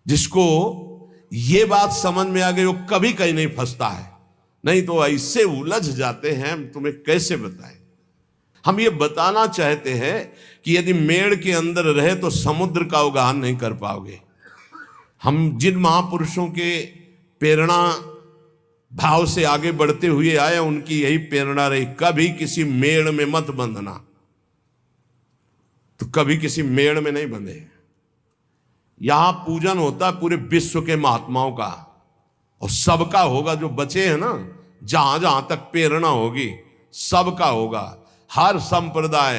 जिसको ये बात समझ में आ गई वो कभी कहीं नहीं फंसता है, नहीं तो ऐसे उलझ जाते हैं, हम तुम्हें कैसे बताएं। हम ये बताना चाहते हैं कि यदि मेड़ के अंदर रहे तो समुद्र का अवगाहन नहीं कर पाओगे। हम जिन महापुरुषों के प्रेरणा भाव से आगे बढ़ते हुए आए, उनकी यही प्रेरणा रही, कभी किसी मेड़ में मत बंधना। तो कभी किसी मेड़ में नहीं बंधे। यहां पूजन होता है पूरे विश्व के महात्माओं का, और सबका होगा। जो बचे हैं ना, जहां जहां तक प्रेरणा होगी सबका होगा। हर संप्रदाय,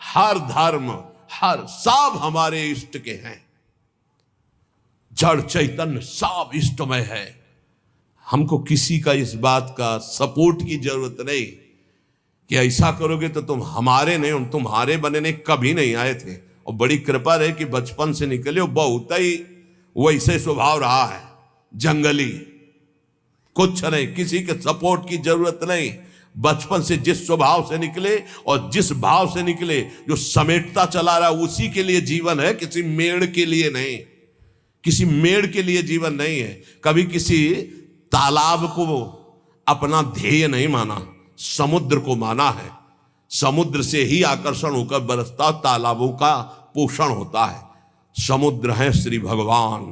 हर धर्म, हर सब हमारे इष्ट के हैं। जड़ चैतन्य सब इष्टमय है। हमको किसी का इस बात का सपोर्ट की जरूरत नहीं कि ऐसा करोगे तो तुम हमारे नहीं, तुम्हारे बनने कभी नहीं आए थे। और बड़ी कृपा रहे कि बचपन से निकले हो, बहुत ही वैसे स्वभाव रहा है, जंगली, कुछ नहीं, किसी के सपोर्ट की जरूरत नहीं। बचपन से जिस स्वभाव से निकले और जिस भाव से निकले, जो समेटता चला रहा उसी के लिए जीवन है, किसी मेड़ के लिए नहीं। किसी मेड़ के लिए जीवन नहीं है। कभी किसी तालाब को अपना ध्येय नहीं माना, समुद्र को माना है। समुद्र से ही आकर्षण होकर बरसता तालाबों का पोषण होता है। समुद्र है श्री भगवान,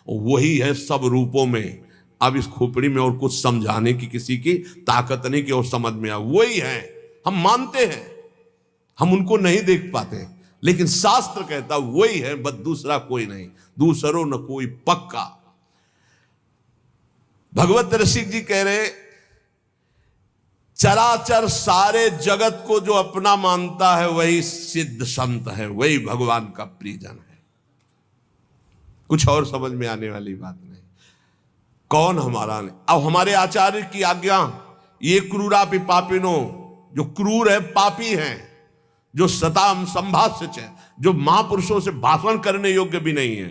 वही है सब रूपों में। अब इस खोपड़ी में और कुछ समझाने की किसी की ताकत नहीं कि और समझ में आए। वही है, हम मानते हैं, हम उनको नहीं देख पाते, लेकिन शास्त्र कहता वही है, बस दूसरा कोई नहीं, दूसरो न कोई पक्का। भगवत रसिक जी कह रहे, चराचर सारे जगत को जो अपना मानता है वही सिद्ध संत है, वही भगवान का प्रियजन है। कुछ और समझ में आने वाली बात नहीं। कौन हमारा नहीं। अब हमारे आचार्य की आज्ञा, ये क्रूरापि पापिनो, जो क्रूर है, पापी हैं, जो सताम संभाष्य है, जो महापुरुषों से भाषण करने योग्य भी नहीं है,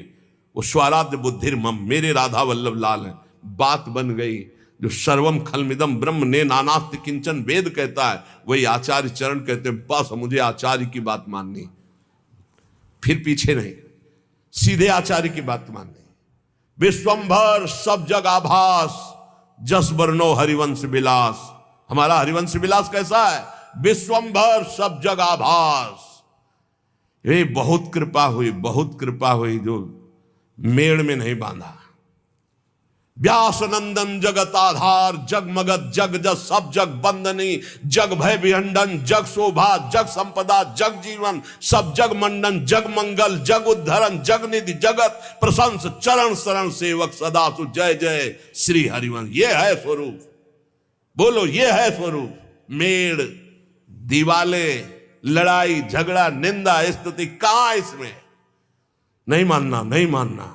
वो स्वराध्य बुद्धिर मम, मेरे राधा वल्लभ लाल है। बात बन गई। जो सर्वम खलमिदम ब्रह्म ने नानास्ति किंचन वेद कहता है, वही आचार्य चरण कहते हैं, बस मुझे आचार्य की बात माननी, फिर पीछे नहीं, सीधे आचार्य की बात माननी। विश्वंभर सब जग आभास, जस बरनो हरिवंश विलास। हमारा हरिवंश विलास कैसा है? विश्वंभर सब जग आभास। ये बहुत कृपा हुई, बहुत कृपा हुई, जो मेड़ में नहीं बांधा। व्यास नंदन जगत आधार, जग मगत जग जस सब जग बंदनी, जग भय विहंडन, जग शोभा, जग संपदा, जग जीवन, सब जग मंडन, जग मंगल, जग उद्धरण, जग निधि, जगत प्रशंस, चरण शरण सेवक सदा सु जय जय श्री हरिवंश। ये है स्वरूप। बोलो, ये है स्वरूप। मेड़, दीवाले, लड़ाई झगड़ा, निंदा स्तुति कहां इसमें? नहीं मानना, नहीं मानना।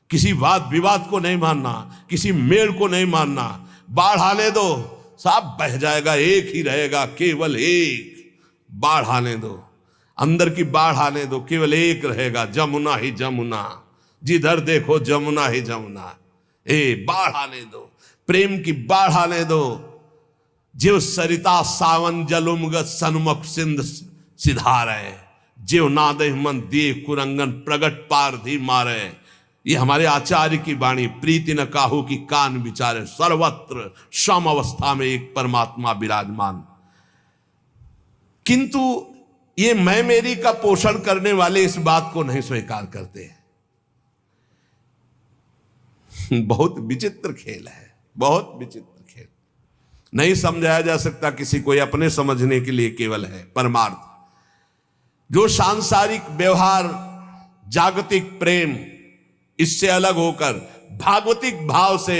किसी वाद विवाद को नहीं मानना, किसी मेड़ को नहीं मानना। बाढ़ आने दो, सब बह जाएगा, एक ही रहेगा, केवल एक। बाढ़ आने दो, अंदर की बाढ़ आने दो, केवल एक रहेगा, जमुना ही जमुना। जिधर देखो जमुना ही जमुना। बाढ़ आने दो, प्रेम की बाढ़ आने दो। जीव सरिता सावन जलुमगत सन्मुख सिंध सिधारे, जीव नादे मन दिए कुरंगन प्रगट पारधी मारे। ये हमारे आचार्य की वाणी। प्रीति न काहू की कान विचारे, सर्वत्र सम अवस्था में एक परमात्मा विराजमान। किंतु ये मैं मेरी का पोषण करने वाले इस बात को नहीं स्वीकार करते हैं। बहुत विचित्र खेल है, बहुत विचित्र खेल। नहीं समझाया जा सकता किसी को, अपने समझने के लिए केवल है परमार्थ। जो सांसारिक व्यवहार, जागतिक प्रेम, इससे अलग होकर भागवतिक भाव से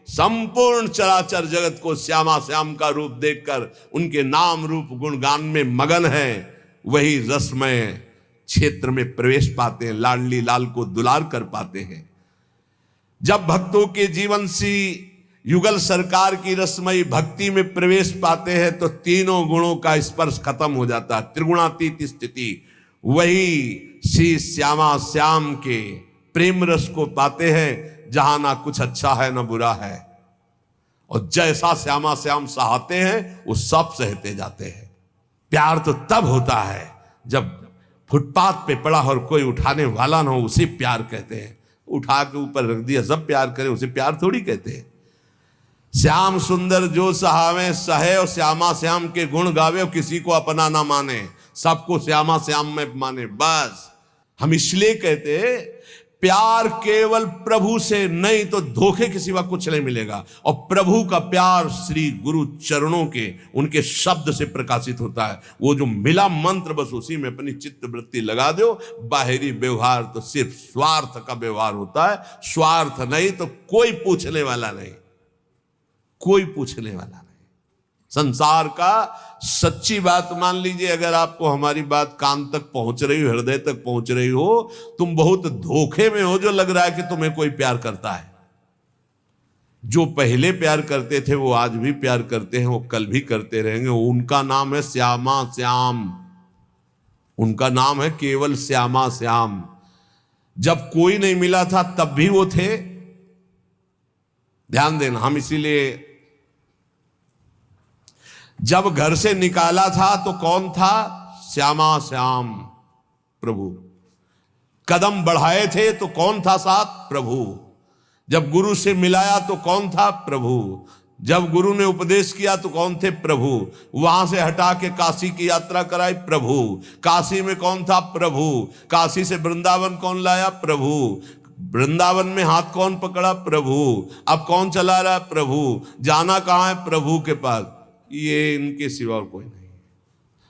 संपूर्ण चराचर जगत को श्यामा श्याम का रूप देखकर उनके नाम रूप गुणगान में मगन है, वही रसमय क्षेत्र में प्रवेश पाते हैं, लाडली लाल को दुलार कर पाते हैं। जब भक्तों के जीवन सी युगल सरकार की रसमयी भक्ति में प्रवेश पाते हैं तो तीनों गुणों का स्पर्श खत्म हो जाता है, त्रिगुणातीत स्थिति। वही श्री श्यामा श्याम के प्रेम रस को पाते हैं, जहां ना कुछ अच्छा है ना बुरा है, और जैसा श्यामा श्याम सहाते हैं वो सब सहते जाते हैं। प्यार तो तब होता है जब फुटपाथ पे पड़ा और कोई उठाने वाला ना हो, उसे प्यार कहते हैं। उठा के ऊपर रख दिया, सब प्यार करे, उसे प्यार थोड़ी कहते हैं। श्याम सुंदर जो सहावे सहे, और श्यामा श्याम के गुण गावे, और किसी को अपना ना माने, सबको श्यामा श्याम में माने। बस हम इसलिए कहते हैं प्यार केवल प्रभु से, नहीं तो धोखे के सिवा कुछ नहीं मिलेगा। और प्रभु का प्यार श्री गुरु चरणों के, उनके शब्द से प्रकाशित होता है। वो जो मिला मंत्र, बस उसी में अपनी चित्त वृत्ति लगा दो। बाहरी व्यवहार तो सिर्फ स्वार्थ का व्यवहार होता है, स्वार्थ नहीं तो कोई पूछने वाला नहीं, कोई पूछने वाला नहीं। संसार का सच्ची बात मान लीजिए, अगर आपको हमारी बात कान तक पहुंच रही हो, हृदय तक पहुंच रही हो, तुम बहुत धोखे में हो जो लग रहा है कि तुम्हें कोई प्यार करता है। जो पहले प्यार करते थे वो आज भी प्यार करते हैं, वो कल भी करते रहेंगे। उनका नाम है श्यामा श्याम, उनका नाम है केवल श्यामा श्याम। जब कोई नहीं मिला था तब भी वो थे। ध्यान देना, हम इसीलिए जब घर से निकाला था तो कौन था? श्यामा श्याम प्रभु। कदम बढ़ाए थे तो कौन था साथ? प्रभु। जब गुरु से मिलाया तो कौन था? प्रभु। जब गुरु ने उपदेश किया तो कौन थे? प्रभु। वहां से हटा के काशी की यात्रा कराई? प्रभु। काशी में कौन था? प्रभु। काशी से वृंदावन कौन लाया? प्रभु। वृंदावन में हाथ कौन पकड़ा? प्रभु। अब कौन चला रहा? प्रभु। जाना कहां है? प्रभु के पास। ये इनके सिवा और कोई नहीं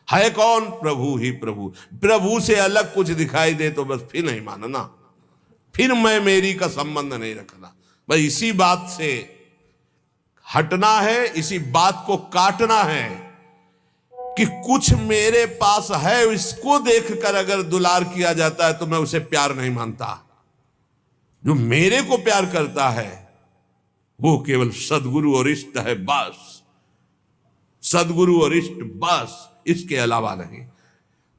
है। कौन? प्रभु ही प्रभु। प्रभु से अलग कुछ दिखाई दे तो बस फिर नहीं मानना, फिर मैं मेरी का संबंध नहीं रखना। बस इसी बात से हटना है, इसी बात को काटना है कि कुछ मेरे पास है, इसको देखकर अगर दुलार किया जाता है तो मैं उसे प्यार नहीं मानता। जो मेरे को प्यार करता है वो केवल सदगुरु और इष्ट है, बस। सदगुरु और इष्ट, बस, इसके अलावा नहीं।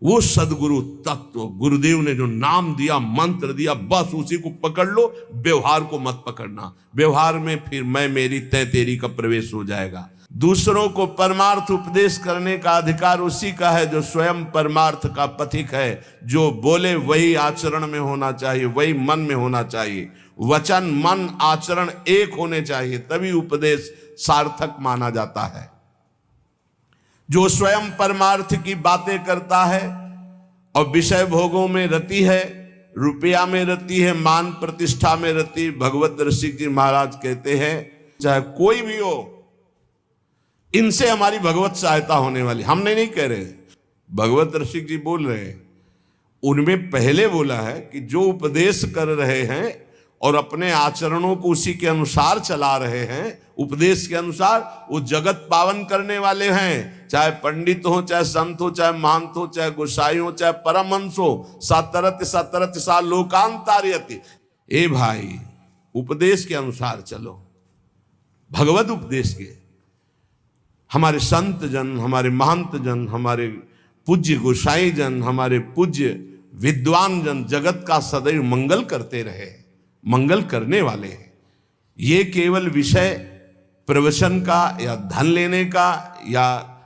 वो सदगुरु तत्व, गुरुदेव ने जो नाम दिया, मंत्र दिया, बस उसी को पकड़ लो। व्यवहार को मत पकड़ना। व्यवहार में फिर मैं मेरी तय तेरी का प्रवेश हो जाएगा। दूसरों को परमार्थ उपदेश करने का अधिकार उसी का है जो स्वयं परमार्थ का पथिक है। जो बोले वही आचरण में होना चाहिए, वही मन में होना चाहिए। वचन, मन, आचरण एक होने चाहिए, तभी उपदेश सार्थक माना जाता है। जो स्वयं परमार्थ की बातें करता है और विषय भोगों में रति है, रुपया में रति है, मान प्रतिष्ठा में रति, भगवत रसिक जी महाराज कहते हैं चाहे कोई भी हो, इनसे हमारी भगवत सहायता होने वाली। हमने नहीं कह रहे, भगवत रसिक जी बोल रहे हैं। उनमें पहले बोला है कि जो उपदेश कर रहे हैं और अपने आचरणों को उसी के अनुसार चला रहे हैं, उपदेश के अनुसार, वो जगत पावन करने वाले हैं। चाहे पंडित हो, चाहे संत हो, चाहे महंत हो, चाहे गोसाई हो, चाहे परमहंस हो। सतरत सतरत सा लोकांतार्यति। ए भाई, उपदेश के अनुसार चलो, भगवत उपदेश के। हमारे संत जन, हमारे महंत जन, हमारे पूज्य गोसाई जन, हमारे पूज्य विद्वान जन जगत का सदैव मंगल करते रहे, मंगल करने वाले हैं। ये केवल विषय प्रवचन का या धन लेने का या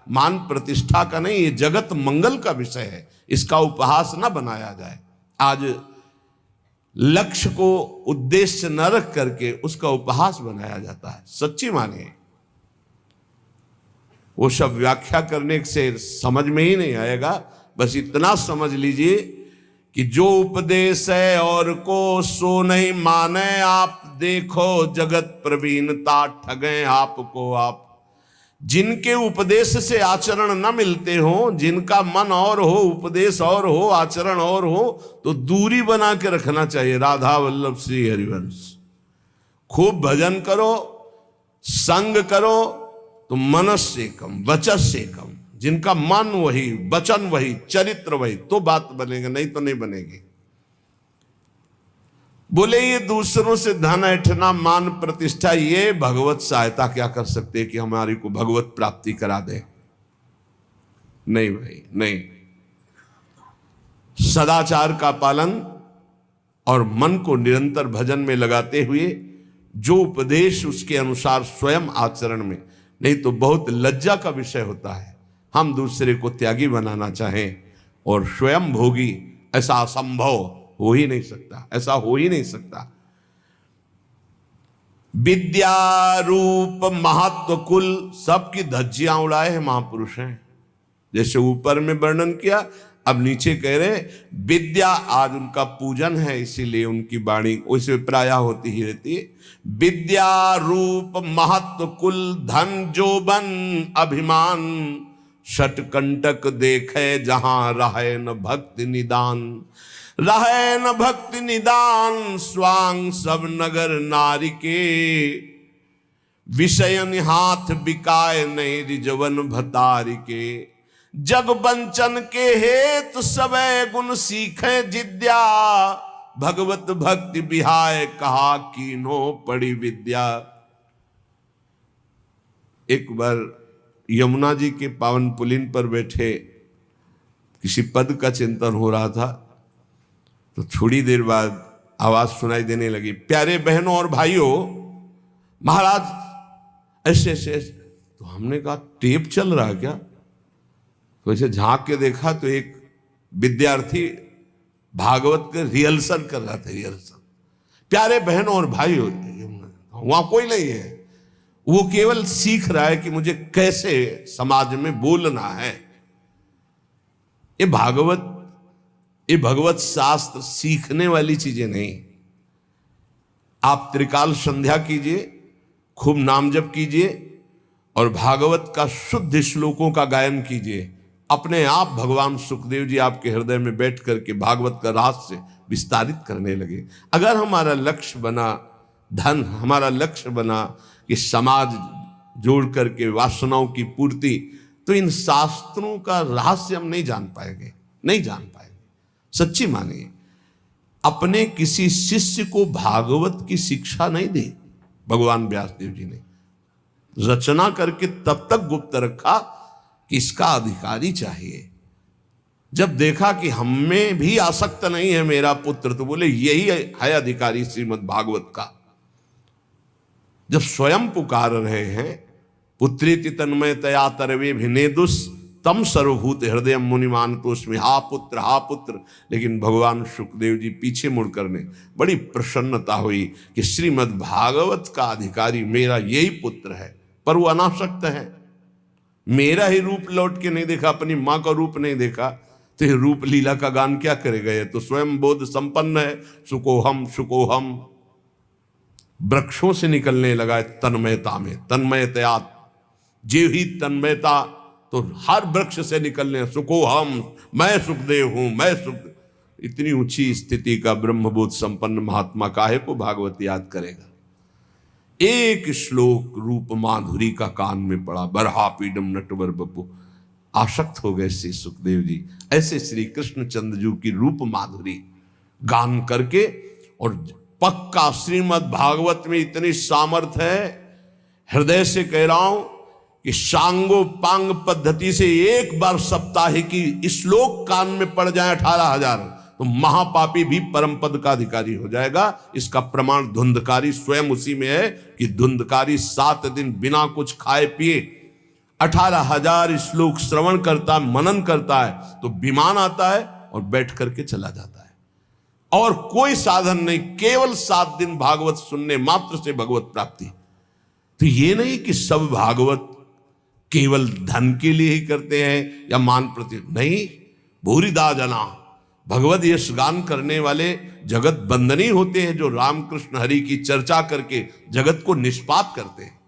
मान प्रतिष्ठा का नहीं, ये जगत मंगल का विषय है। इसका उपहास न बनाया जाए। आज लक्ष्य को उद्देश्य न रख करके उसका उपहास बनाया जाता है। सच्ची माने, वो सब व्याख्या करने से समझ में ही नहीं आएगा। बस इतना समझ लीजिए कि जो उपदेश है और को सो नहीं माने आप, देखो जगत प्रवीणता ठगे आपको आप। जिनके उपदेश से आचरण न मिलते हो, जिनका मन और हो, उपदेश और हो, आचरण और हो, तो दूरी बना के रखना चाहिए। राधा वल्लभ श्री हरिवंश। खूब भजन करो, संग करो, तो मनस से कम, वचस से कम। जिनका मन वही, वचन वही, चरित्र वही, तो बात बनेगा, नहीं तो नहीं बनेगी। बोले ये दूसरों से धन ऐंठना, मान प्रतिष्ठा, ये भगवत सहायता क्या कर सकते हैं कि हमारी को भगवत प्राप्ति करा दे? नहीं भाई, नहीं। सदाचार का पालन और मन को निरंतर भजन में लगाते हुए जो उपदेश उसके अनुसार स्वयं आचरण में, नहीं तो बहुत लज्जा का विषय होता है। हम दूसरे को त्यागी बनाना चाहें और स्वयं भोगी, ऐसा असंभव हो ही नहीं सकता, ऐसा हो ही नहीं सकता। विद्या रूप महत्व कुल सबकी धज्जियां उड़ाए हैं महापुरुष हैं। जैसे ऊपर में वर्णन किया, अब नीचे कह रहे विद्या, आज उनका पूजन है इसीलिए उनकी वाणी वैसे प्रायः होती ही रहती है। विद्या रूप महत्व कुल धन जोबन अभिमान, षटकंटक देखे जहां रहे न भक्ति निदान। रहे न भक्ति निदान स्वांग सब नगर नारी के, विषयन हाथ बिकाए नहीं रिजवन भतारी के। जग बंचन के हेतु सबे गुण सीखे जिद्या, भगवत भक्ति बिहाय कहा कीनो पड़ी विद्या। एक बार यमुना जी के पावन पुलिन पर बैठे किसी पद का चिंतन हो रहा था, तो थोड़ी देर बाद आवाज सुनाई देने लगी, प्यारे बहनों और भाइयों, महाराज ऐसे ऐसे। तो हमने कहा टेप चल रहा है क्या? तो ऐसे झांक के देखा तो एक विद्यार्थी भागवत के रिहर्सल कर रहा था। रिहर्सल, प्यारे बहनों और भाइयों, वहां कोई नहीं है, वो केवल सीख रहा है कि मुझे कैसे समाज में बोलना है। ये भगवत शास्त्र सीखने वाली चीजें नहीं। आप त्रिकाल संध्या कीजिए, खूब नाम जप कीजिए और भागवत का शुद्ध श्लोकों का गायन कीजिए, अपने आप भगवान सुखदेव जी आपके हृदय में बैठ करके भागवत का रहस्य विस्तारित करने लगे। अगर हमारा लक्ष्य बना धन, हमारा लक्ष्य बना कि समाज जोड़ करके वासनाओं की पूर्ति, तो इन शास्त्रों का रहस्य हम नहीं जान पाएंगे, नहीं जान पाएंगे। सच्ची मानिए, अपने किसी शिष्य को भागवत की शिक्षा नहीं दी भगवान व्यासदेव जी ने, रचना करके तब तक गुप्त रखा कि इसका अधिकारी चाहिए। जब देखा कि हमें भी आसक्त नहीं है मेरा पुत्र, तो बोले यही है अधिकारी श्रीमद् भागवत का। जब स्वयं पुकार रहे हैं, पुत्रेति तन्मयतया तरवे भिनेदुस तम सर्वभूत हृदय मुनिमान तो उसमें हा पुत्र, लेकिन भगवान सुखदेव जी पीछे मुड़ करने बड़ी प्रसन्नता हुई कि श्रीमद् भागवत का अधिकारी मेरा यही पुत्र है। पर वो अनासक्त है, मेरा ही रूप लौट के नहीं देखा, अपनी मां का रूप नहीं देखा, तो ये रूप लीला का गान क्या करेगा? ये तो स्वयं बोध संपन्न है। सुकोहम वृक्षों से निकलने लगा तन्मयता में, तन्मयतया जीव ही तन्मयता, तो हर वृक्ष से निकलने सुकोहम, मैं सुखदेव हूं, मैं सुख। इतनी ऊंची स्थिति का ब्रह्मबोध संपन्न महात्मा काहे को भागवत याद करेगा? एक श्लोक रूप माधुरी का कान में पड़ा, बरहा पीडम नटवर बपू, आसक्त हो गए श्री सुखदेव जी। ऐसे श्री कृष्ण चंद्र की रूप माधुरी गान करके, और पक्का श्रीमद् भागवत में इतनी सामर्थ्य है, हृदय से कह रहा हूं कि सांगो पांग पद्धति से एक बार सप्ताहिकी श्लोक कान में पड़ जाए 18,000, तो महापापी भी परम पद का अधिकारी हो जाएगा। इसका प्रमाण धुंधकारी स्वयं उसी में है कि धुंधकारी 7 दिन बिना कुछ खाए पिए 18,000 श्लोक श्रवण करता, मनन करता है, तो विमान आता है और बैठ करके चला जाता है। और कोई साधन नहीं, केवल 7 दिन भागवत सुनने मात्र से भगवत प्राप्ति। तो ये नहीं कि सब भागवत केवल धन के लिए ही करते हैं या मान प्रति, नहीं। भूरिदा जना भगवत यश गान करने वाले जगत बंदनी होते हैं, जो रामकृष्ण हरि की चर्चा करके जगत को निष्पात करते हैं।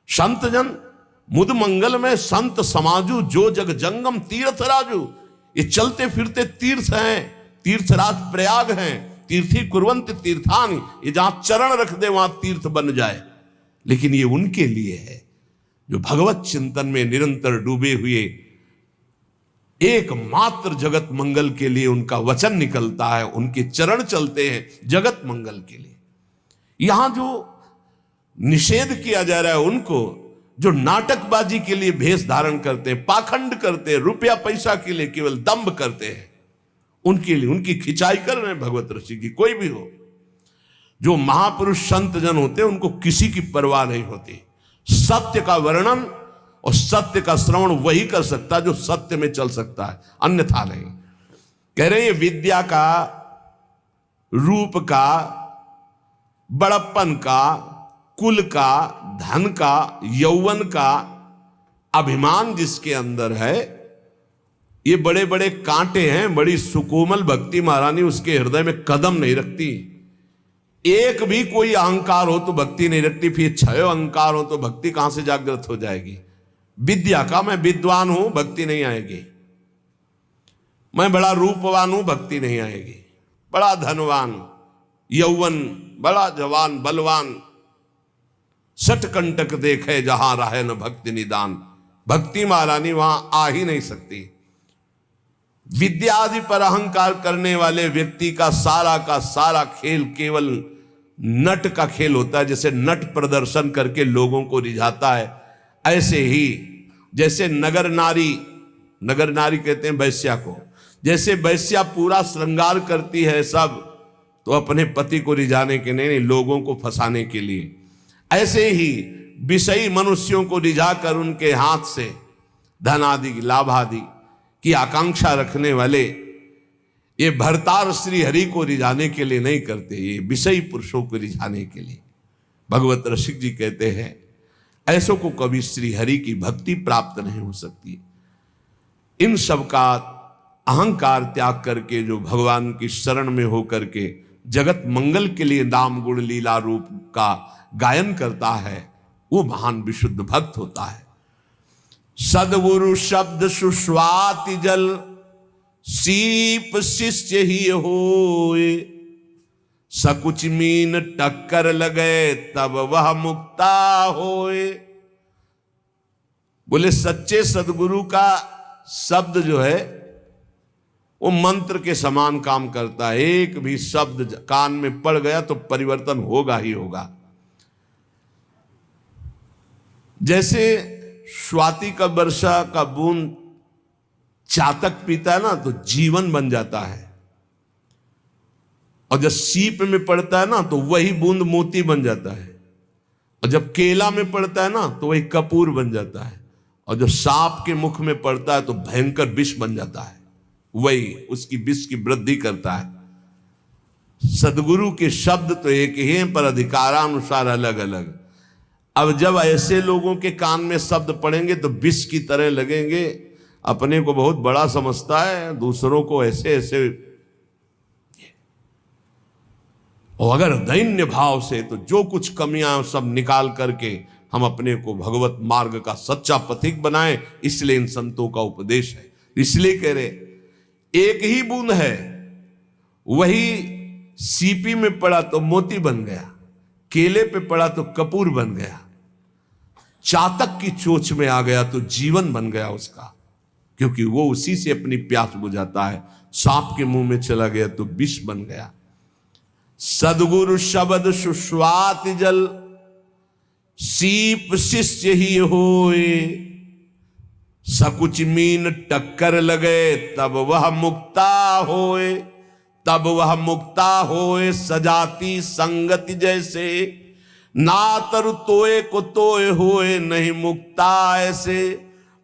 संत जन मुद मंगल में संत समाजू, जो जग जंगम तीर्थ राजू। ये चलते फिरते तीर्थ हैं, तीर्थराज प्रयाग हैं, तीर्थी कुर्वंत तीर्थानि, ये जहां चरण रख दे वहां तीर्थ बन जाए। लेकिन ये उनके लिए है जो भगवत चिंतन में निरंतर डूबे हुए, एकमात्र जगत मंगल के लिए उनका वचन निकलता है, उनके चरण चलते हैं जगत मंगल के लिए। यहां जो निषेध किया जा रहा है उनको, जो नाटकबाजी के लिए भेष धारण करते हैं, पाखंड करते हैं, रुपया पैसा के लिए केवल दंभ करते हैं, उनके लिए उनकी खिंचाई कर रहे हैं भगवत ऋषि की। कोई भी हो, जो महापुरुष संत जन होते हैं उनको किसी की परवाह नहीं होती। सत्य का वर्णन और सत्य का श्रवण वही कर सकता है जो सत्य में चल सकता है, अन्यथा नहीं। कह रहे हैं विद्या का, रूप का, बड़प्पन का, कुल का, धन का, यौवन का अभिमान जिसके अंदर है, ये बड़े बड़े कांटे हैं। बड़ी सुकोमल भक्ति महारानी उसके हृदय में कदम नहीं रखती। एक भी कोई अहंकार हो तो भक्ति नहीं रखती, फिर 6 अहंकार हो तो भक्ति कहां से जागृत हो जाएगी। विद्या का मैं विद्वान हूं, भक्ति नहीं आएगी। मैं बड़ा रूपवान हूं, भक्ति नहीं आएगी। बड़ा धनवान, यौवन, बड़ा जवान, बलवान, सटकंटक देखे जहां रहे न भक्ति निदान, भक्ति महारानी वहां आ ही नहीं सकती। विद्या आदि पर अहंकार करने वाले व्यक्ति का सारा खेल केवल नट का खेल होता है। जैसे नट प्रदर्शन करके लोगों को रिझाता है, ऐसे ही जैसे नगर नारी कहते हैं वैश्या को, जैसे वैश्या पूरा श्रृंगार करती है सब, तो अपने पति को रिझाने के नहीं, लोगों को फंसाने के लिए, ऐसे ही विषयी मनुष्यों को रिझाकर उनके हाथ से धन आदि, लाभ आदि की आकांक्षा रखने वाले ये भरतार श्री हरि को रिझाने के लिए नहीं करते, ये विषयी पुरुषों को रिझाने के लिए। भगवत रसिक जी कहते हैं ऐसों को कभी श्री हरि की भक्ति प्राप्त नहीं हो सकती। इन सब का अहंकार त्याग करके जो भगवान की शरण में होकर के जगत मंगल के लिए नाम गुण लीला रूप का गायन करता है, वो महान विशुद्ध भक्त होता है। सदगुरु शब्द सुस्वाति जल, सीप शिष्य ही होए, सकुच मीन टक्कर लगे तब वह मुक्ता होए। बोले सच्चे सदगुरु का शब्द जो है वो मंत्र के समान काम करता है। एक भी शब्द कान में पड़ गया तो परिवर्तन होगा ही होगा। जैसे स्वाति का वर्षा का बूंद चातक पीता है ना तो जीवन बन जाता है, और जब सीप में पड़ता है ना तो वही बूंद मोती बन जाता है, और जब केला में पड़ता है ना तो वही कपूर बन जाता है, और जब सांप के मुख में पड़ता है तो भयंकर विष बन जाता है, वही उसकी विष की वृद्धि करता है। सदगुरु के शब्द तो एक ही हैं पर अधिकारानुसार अलग अलग। अब जब ऐसे लोगों के कान में शब्द पड़ेंगे तो विष की तरह लगेंगे। अपने को बहुत बड़ा समझता है, दूसरों को ऐसे ऐसे। और अगर दैन्य भाव से तो जो कुछ कमियां सब निकाल करके हम अपने को भगवत मार्ग का सच्चा पथिक बनाएं, इसलिए इन संतों का उपदेश है। इसलिए कह रहे एक ही बूंद है, वही सीपी में पड़ा तो मोती बन गया, केले पे पड़ा तो कपूर बन गया, चातक की चोंच में आ गया तो जीवन बन गया उसका, क्योंकि वो उसी से अपनी प्यास बुझाता है। सांप के मुंह में चला गया तो विष बन गया। सदगुरु शब्द सुस्वात जल, सीप शिष्य ही होए, सकुच मीन टक्कर लगे तब वह मुक्ता होए, तब वह मुक्ता होए। सजाती संगति जैसे, ना तरु तोए को तोए होए नहीं मुक्ता ऐसे।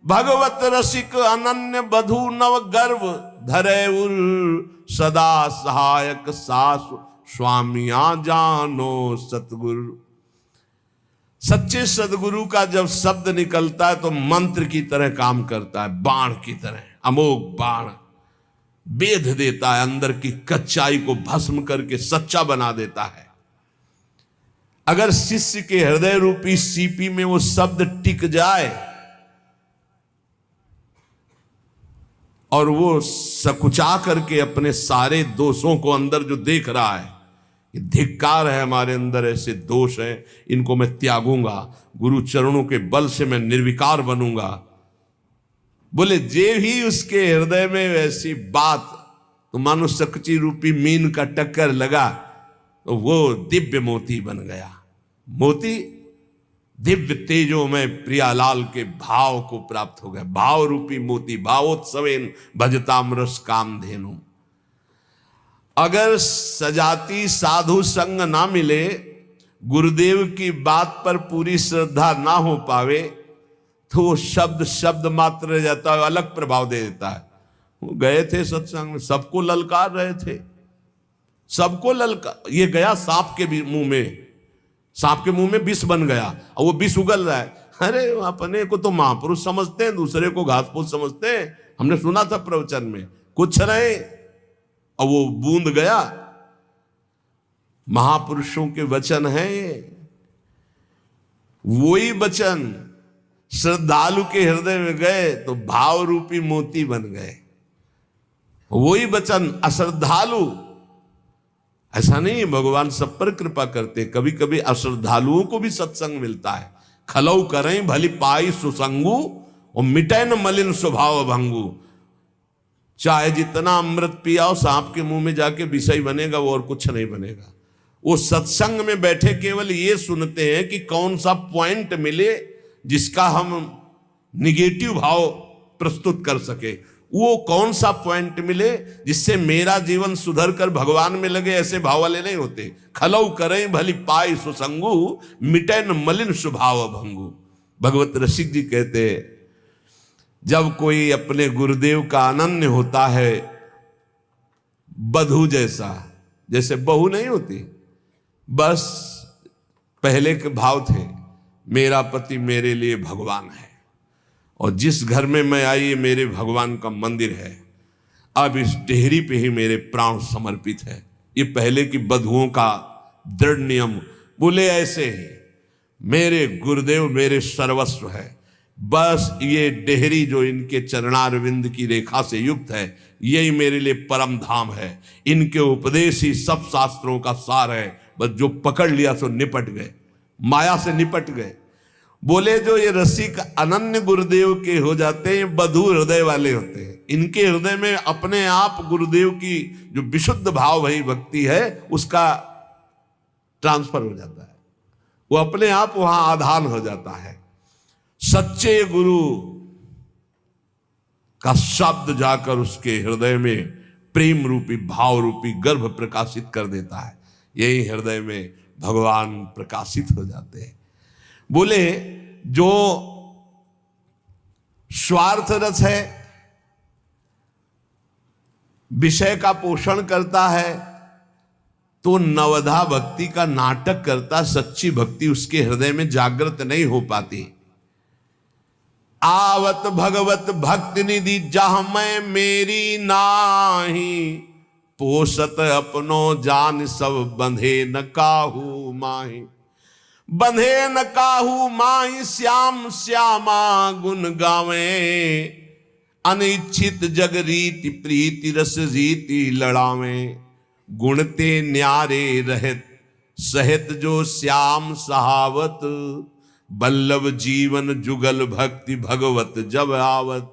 भगवत रसिक अनन्य बधु नव गर्भ धरे उर, सदा सहायक सासु स्वामिया जानो सतगुरु। सच्चे सदगुरु का जब शब्द निकलता है तो मंत्र की तरह काम करता है, बाण की तरह, अमोघ बाण बेध देता है, अंदर की कच्चाई को भस्म करके सच्चा बना देता है। अगर शिष्य के हृदय रूपी सीपी में वो शब्द टिक जाए और वो सकुचा करके अपने सारे दोषों को अंदर जो देख रहा है, ये धिक्कार है, हमारे अंदर ऐसे दोष हैं, इनको मैं त्यागूंगा, गुरु चरणों के बल से मैं निर्विकार बनूंगा। बोले जे ही उसके हृदय में वैसी बात, तो मानो सकची रूपी मीन का टक्कर लगा तो वो दिव्य मोती बन गया। मोती दिव्य तेजों में प्रियालाल के भाव को प्राप्त हो गया। भाव रूपी मोती, भावोत्सवेन भजतामृष कामधेनु। अगर सजाती साधु संग ना मिले, गुरुदेव की बात पर पूरी श्रद्धा ना हो पावे, तो वो शब्द मात्र रह जाता है, अलग प्रभाव दे देता है। वो गए थे सत्संग में, सबको ललकार रहे थे, सबको ललकार। ये गया सांप के भी मुंह में, सांप के मुंह में विष बन गया और वो विष उगल रहा है। अरे अपने को तो महापुरुष समझते हैं, दूसरे को घासपूस समझते हैं। हमने सुना था प्रवचन में, कुछ रहे और वो बूंद गया। महापुरुषों के वचन है ये, वही वचन श्रद्धालु के हृदय में गए तो भाव रूपी मोती बन गए। वही वचन अश्रद्धालु, ऐसा नहीं भगवान सब पर कृपा करते, कभी कभी अश्रद्धालुओं को भी सत्संग मिलता है। खलऊ करें भली पाई सुसंगु और मिटे न मलिन स्वभाव भंगु। चाहे जितना अमृत पियाओ, सांप के मुंह में जाके विषय बनेगा वो, और कुछ नहीं बनेगा। वो सत्संग में बैठे केवल ये सुनते हैं कि कौन सा पॉइंट मिले जिसका हम निगेटिव भाव प्रस्तुत कर सके, वो कौन सा पॉइंट मिले जिससे मेरा जीवन सुधर कर भगवान में लगे, ऐसे भाव वाले नहीं होते। खलऊ करें भली पाई सुसंगु मिटे न मलिन स्वभाव भंगु। भगवत रसिक जी कहते हैं, जब कोई अपने गुरुदेव का अनन्य होता है, बधू जैसा, जैसे बहू नहीं होती, बस पहले के भाव थे, मेरा पति मेरे लिए भगवान है और जिस घर में मैं आई ये मेरे भगवान का मंदिर है, अब इस डेहरी पे ही मेरे प्राण समर्पित है। ये पहले की बधुओं का दृढ़ नियम। बोले ऐसे ही मेरे गुरुदेव मेरे सर्वस्व है, बस ये डेहरी जो इनके चरणारविंद की रेखा से युक्त है, यही मेरे लिए परम धाम है। इनके उपदेश ही सब शास्त्रों का सार है। बस जो पकड़ लिया सो निपट गए, माया से निपट गए। बोले जो ये रसिक अनन्य गुरुदेव के हो जाते हैं, बधू हृदय वाले होते हैं। इनके हृदय में अपने आप गुरुदेव की जो विशुद्ध भाव भई भक्ति है उसका ट्रांसफर हो जाता है, वो अपने आप वहां आधान हो जाता है। सच्चे गुरु का शब्द जाकर उसके हृदय में प्रेम रूपी भाव रूपी गर्भ प्रकाशित कर देता है। यही हृदय में भगवान प्रकाशित हो जाते हैं। बोले जो स्वार्थ रस है, विषय का पोषण करता है, तो नवधा भक्ति का नाटक करता, सच्ची भक्ति उसके हृदय में जागृत नहीं हो पाती। आवत भगवत भक्ति निधि जहां मैं मेरी नाही, पोषत अपनो जान सब बंधे न काहू माही। बंधे न काहू माही श्याम श्यामा गुण गावे, अनिच्छित जग रीति प्रीति रस रीति लड़ावे। गुणते न्यारे रहत सहित जो श्याम सहावत, बल्लभ जीवन जुगल भक्ति भगवत जब आवत।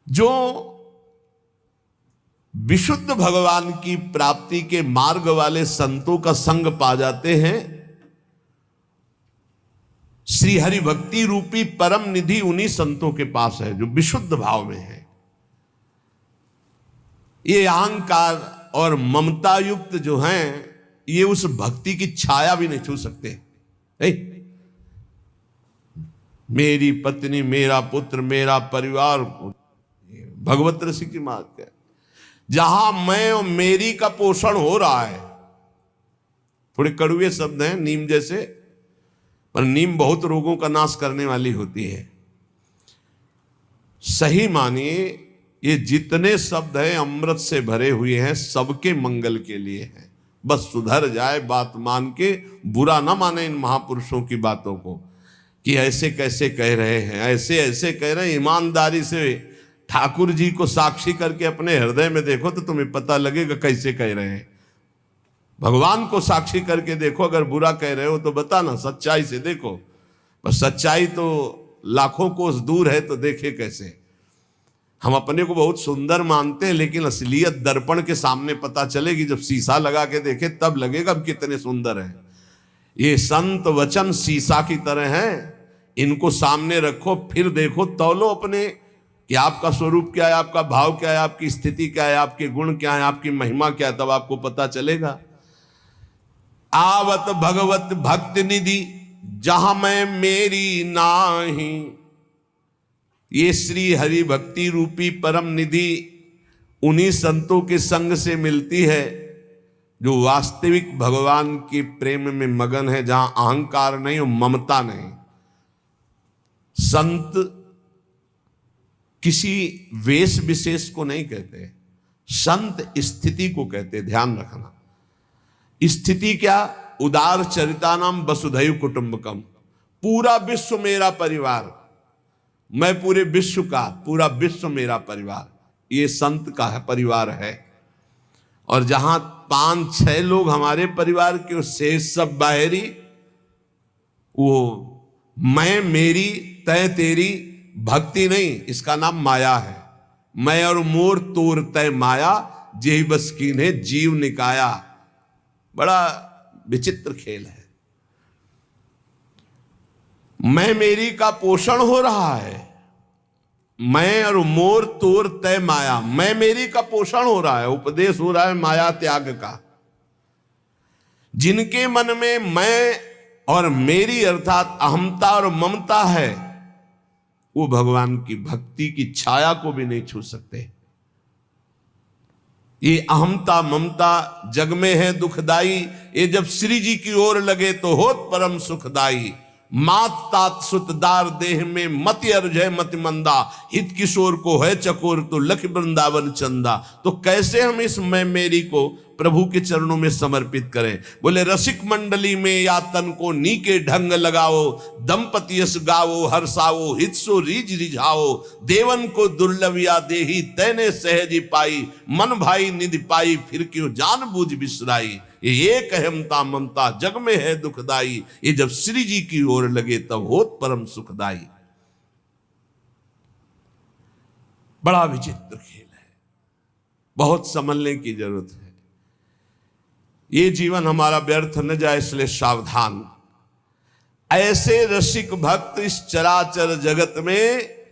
जो विशुद्ध भगवान की प्राप्ति के मार्ग वाले संतों का संग पा जाते हैं, श्री हरि भक्ति रूपी परम निधि उन्हीं संतों के पास है जो विशुद्ध भाव में है। ये अहंकार और ममता युक्त जो हैं, ये उस भक्ति की छाया भी नहीं छू सकते। मेरी पत्नी, मेरा पुत्र, मेरा परिवार, भगवत रसिक की मात है। जहां मैं और मेरी का पोषण हो रहा है, थोड़े कड़ुए शब्द हैं नीम जैसे, पर नीम बहुत रोगों का नाश करने वाली होती है। सही मानिए ये जितने शब्द हैं अमृत से भरे हुए हैं, सबके मंगल के लिए हैं। बस सुधर जाए, बात मान के बुरा ना माने इन महापुरुषों की बातों को कि ऐसे कैसे कह रहे हैं, ऐसे ऐसे कह रहे हैं। ईमानदारी से ठाकुर जी को साक्षी करके अपने हृदय में देखो तो तुम्हें पता लगेगा कैसे कह रहे हैं। भगवान को साक्षी करके देखो, अगर बुरा कह रहे हो तो बताना, सच्चाई से देखो। पर सच्चाई तो लाखों कोस दूर है, तो देखे कैसे। हम अपने को बहुत सुंदर मानते हैं, लेकिन असलियत दर्पण के सामने पता चलेगी। जब शीशा लगा के देखे तब लगेगा हम कितने सुंदर हैं। ये संत वचन शीशा की तरह हैं, इनको सामने रखो, फिर देखो, तौलो अपने कि आपका स्वरूप क्या है, आपका भाव क्या है, आपकी स्थिति क्या है, आपके गुण क्या है, आपकी महिमा क्या है, तब आपको पता चलेगा। आवत भगवत भक्ति निधि जहां मैं मेरी नाही, ये श्री हरि भक्ति रूपी परम निधि उन्हीं संतों के संग से मिलती है जो वास्तविक भगवान के प्रेम में मगन है, जहां अहंकार नहीं और ममता नहीं। संत किसी वेश विशेष को नहीं कहते, संत स्थिति को कहते। ध्यान रखना, स्थिति क्या? उदार चरितानाम वसुधैव कुटुंबकम। पूरा विश्व मेरा परिवार, मैं पूरे विश्व का, पूरा विश्व मेरा परिवार, ये संत का है, परिवार है। और जहां 5-6 लोग हमारे परिवार के, उससे सब बाहरी, वो मैं मेरी तय तेरी भक्ति नहीं, इसका नाम माया है। मैं और मोर तोर तय माया, जेहि बस कीन्हे जीव निकाया। बड़ा विचित्र खेल है। मैं मेरी का पोषण हो रहा है, मैं और मोर तोर तय माया। मैं मेरी का पोषण हो रहा है, उपदेश हो रहा है माया त्याग का। जिनके मन में मैं और मेरी अर्थात अहमता और ममता है, वो भगवान की भक्ति की छाया को भी नहीं छू सकते। ये अहमता ममता जग में है दुखदाई, ये जब श्री जी की ओर लगे तो होत परम सुखदाई। मात तात सुतदार देह में मति अर्जय मति मंदा, हित किशोर को है चकोर तो लख वृंदावन चंदा। तो कैसे हम इस मैं मेरी को प्रभु के चरणों में समर्पित करें? बोले रसिक मंडली में या तन को नी के ढंग लगाओ, दंपति यस गाओ हर्षाओ, हित सो रीज रिझाओ। देवन को दुर्लभ या देही तैने सहजी पाई, मन भाई निधि पाई फिर क्यों जान बूझ बिसराई। ये एक अहमता ममता जग में है दुखदाई, ये जब श्री जी की ओर लगे तब होत परम सुखदाई। बड़ा विचित्र खेल है, बहुत समझने की जरूरत है। ये जीवन हमारा व्यर्थ न जाए, इसलिए सावधान। ऐसे रसिक भक्त इस चराचर जगत में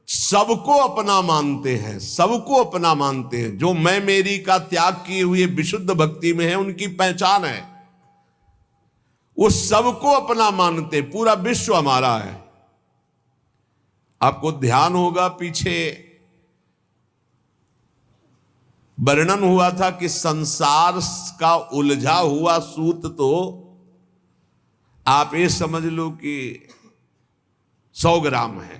सबको अपना मानते हैं, सबको अपना मानते हैं। जो मैं मेरी का त्याग किए हुए विशुद्ध भक्ति में है, उनकी पहचान है, वो सबको अपना मानते। पूरा विश्व हमारा है। आपको ध्यान होगा, पीछे वर्णन हुआ था कि संसार का उलझा हुआ सूत, तो आप ये समझ लो कि 100 ग्राम है,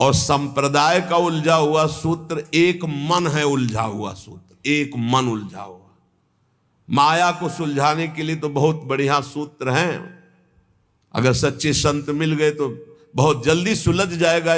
और संप्रदाय का उलझा हुआ सूत्र एक मन है। उलझा हुआ सूत्र एक मन उलझा हुआ। माया को सुलझाने के लिए तो बहुत बढ़िया सूत्र हैं, अगर सच्चे संत मिल गए तो बहुत जल्दी सुलझ जाएगा।